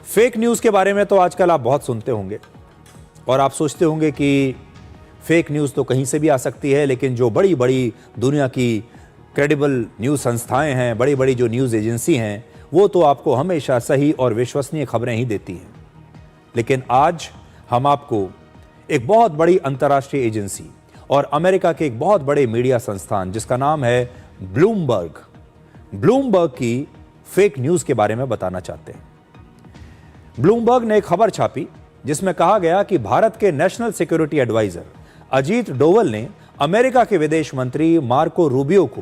Fake news के बारे में तो आजकल आप बहुत सुनते होंगे और आप सोचते होंगे कि फेक न्यूज़ तो कहीं से भी आ सकती है, लेकिन जो बड़ी बड़ी दुनिया की क्रेडिबल न्यूज़ संस्थाएं हैं, बड़ी बड़ी जो न्यूज़ एजेंसी हैं, वो तो आपको हमेशा सही और विश्वसनीय खबरें ही देती हैं। लेकिन आज हम आपको एक बहुत बड़ी अंतर्राष्ट्रीय एजेंसी और अमेरिका के एक बहुत बड़े मीडिया संस्थान जिसका नाम है ब्लूमबर्ग की फेक न्यूज़ के बारे में बताना चाहते हैं। ब्लूमबर्ग ने एक खबर छापी जिसमें कहा गया कि भारत के national security adviser Ajit Doval ने अमेरिका के विदेश मंत्री मार्को रूबियो को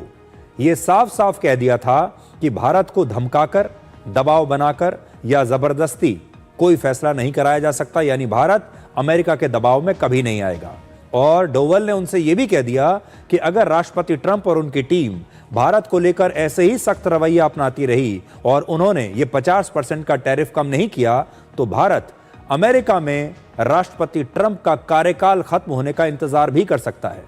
यह साफ साफ कह दिया था कि भारत को धमकाकर, दबाव बनाकर या जबरदस्ती कोई फैसला नहीं कराया जा सकता, यानी भारत अमेरिका के दबाव में कभी नहीं आएगा। और डोवल ने उनसे यह भी कह दिया कि अगर राष्ट्रपति ट्रंप और उनकी टीम भारत को लेकर ऐसे ही सख्त रवैया अपनाती रही और उन्होंने ये 50% का टैरिफ कम नहीं किया तो भारत अमेरिका में राष्ट्रपति ट्रंप का कार्यकाल खत्म होने का इंतजार भी कर सकता है।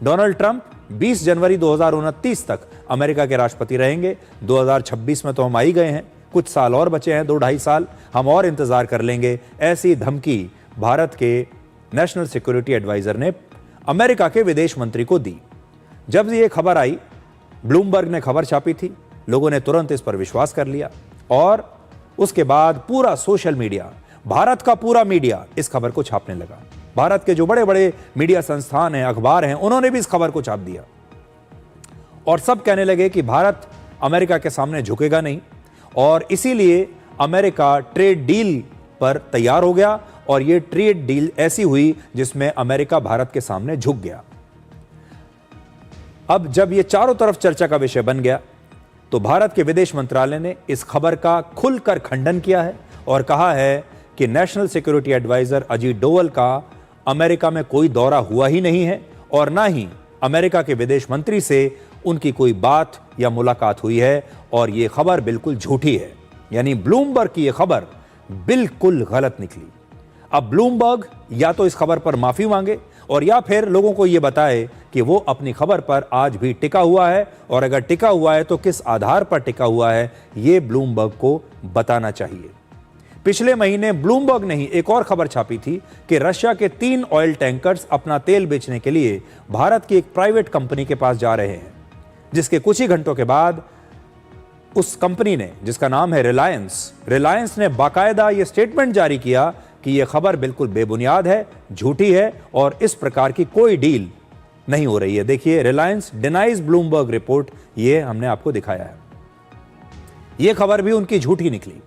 डोनाल्ड ट्रंप 20 जनवरी 2029 तक अमेरिका के राष्ट्रपति रहेंगे। 2026 में तो हम आ ही गए हैं, कुछ साल और बचे हैं, 2-2.5 साल हम और इंतजार कर लेंगे। ऐसी धमकी भारत के नेशनल सिक्योरिटी एडवाइजर ने अमेरिका के विदेश मंत्री को दी। जब ये खबर आई, ब्लूमबर्ग ने खबर छापी थी, लोगों ने तुरंत इस पर विश्वास कर लिया और उसके बाद पूरा सोशल मीडिया, भारत का पूरा मीडिया इस खबर को छापने लगा। भारत के जो बड़े बड़े मीडिया संस्थान हैं, अखबार हैं, उन्होंने भी इस खबर को छाप दिया और सब कहने लगे कि भारत अमेरिका के सामने झुकेगा नहीं और इसीलिए अमेरिका ट्रेड डील पर तैयार हो गया और यह ट्रेड डील ऐसी हुई जिसमें अमेरिका भारत के सामने झुक गया। अब जब यह चारों तरफ चर्चा का विषय बन गया तो भारत के विदेश मंत्रालय ने इस खबर का खुलकर खंडन किया है और कहा है कि national security adviser Ajit Doval का अमेरिका में कोई दौरा हुआ ही नहीं है और ना ही अमेरिका के विदेश मंत्री से उनकी कोई बात या मुलाकात हुई है और यह खबर बिल्कुल झूठी है। यानी ब्लूमबर्ग की यह खबर बिल्कुल गलत निकली। अब ब्लूमबर्ग या तो इस खबर पर माफी मांगे और या फिर लोगों को यह बताए कि वो अपनी खबर पर आज भी टिका हुआ है और अगर टिका हुआ है तो किस आधार पर टिका हुआ है, यह ब्लूमबर्ग को बताना चाहिए। पिछले महीने ब्लूमबर्ग ने ही एक और खबर छापी थी कि रशिया के 3 ऑयल टैंकर्स अपना तेल बेचने के लिए भारत की एक प्राइवेट कंपनी के पास जा रहे हैं, जिसके कुछ ही घंटों के बाद उस कंपनी ने, जिसका नाम है रिलायंस ने बाकायदा यह स्टेटमेंट जारी किया कि यह खबर बिल्कुल बेबुनियाद है, झूठी है और इस प्रकार की कोई डील नहीं हो रही है। देखिए, रिलायंस डिनाइज ब्लूमबर्ग रिपोर्ट, यह हमने आपको दिखाया है। यह खबर भी उनकी झूठी निकली।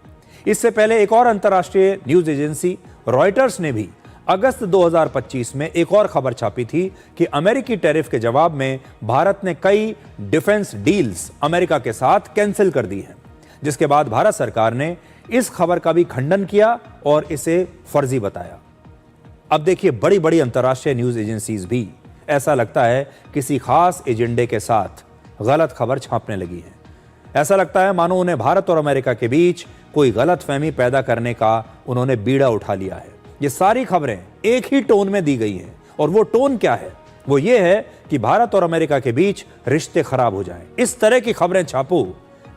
इससे पहले एक और अंतर्राष्ट्रीय न्यूज एजेंसी रॉयटर्स ने भी अगस्त 2025 में एक और खबर छापी थी कि अमेरिकी टैरिफ के जवाब में भारत ने कई डिफेंस डील्स अमेरिका के साथ कैंसिल कर दी हैं, जिसके बाद भारत सरकार ने इस खबर का भी खंडन किया और इसे फर्जी बताया। अब देखिए, बड़ी बड़ी अंतर्राष्ट्रीय न्यूज एजेंसीज भी ऐसा लगता है किसी खास एजेंडे के साथ गलत खबर छापने लगी हैं। ऐसा लगता है मानो उन्हें भारत और अमेरिका के बीच कोई गलतफहमी पैदा करने का उन्होंने बीड़ा उठा लिया है। ये सारी खबरें एक ही टोन में दी गई हैं और वो टोन क्या है? वो ये है कि भारत और अमेरिका के बीच रिश्ते खराब हो जाएं। इस तरह की खबरें छापो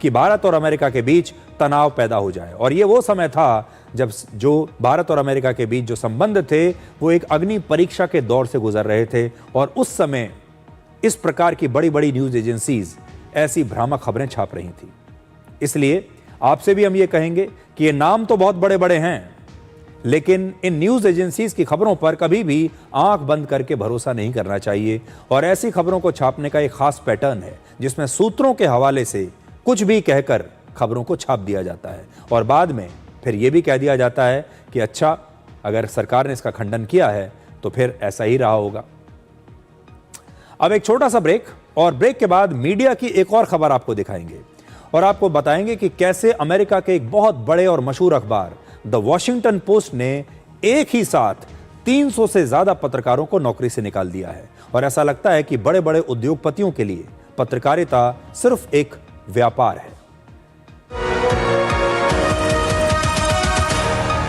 कि भारत और अमेरिका के बीच तनाव पैदा हो जाए। और ये वो समय था जब जो भारत और अमेरिका के बीच जो संबंध थे वो एक अग्नि परीक्षा के दौर से गुजर रहे थे और उस समय इस प्रकार की बड़ी बड़ी न्यूज एजेंसीज ऐसी भ्रामक खबरें छाप रही थी। इसलिए आपसे भी हम ये कहेंगे कि ये नाम तो बहुत बड़े बड़े हैं, लेकिन इन न्यूज एजेंसीज की खबरों पर कभी भी आंख बंद करके भरोसा नहीं करना चाहिए। और ऐसी खबरों को छापने का एक खास पैटर्न है जिसमें सूत्रों के हवाले से कुछ भी कहकर खबरों को छाप दिया जाता है और बाद में फिर यह भी कह दिया जाता है कि अच्छा, अगर सरकार ने इसका खंडन किया है तो फिर ऐसा ही रहा होगा। अब एक छोटा सा ब्रेक और ब्रेक के बाद मीडिया की एक और खबर आपको दिखाएंगे और आपको बताएंगे कि कैसे अमेरिका के एक बहुत बड़े और मशहूर अखबार द वॉशिंगटन पोस्ट ने एक ही साथ 300 से ज्यादा पत्रकारों को नौकरी से निकाल दिया है। और ऐसा लगता है कि बड़े बड़े उद्योगपतियों के लिए पत्रकारिता सिर्फ एक व्यापार है।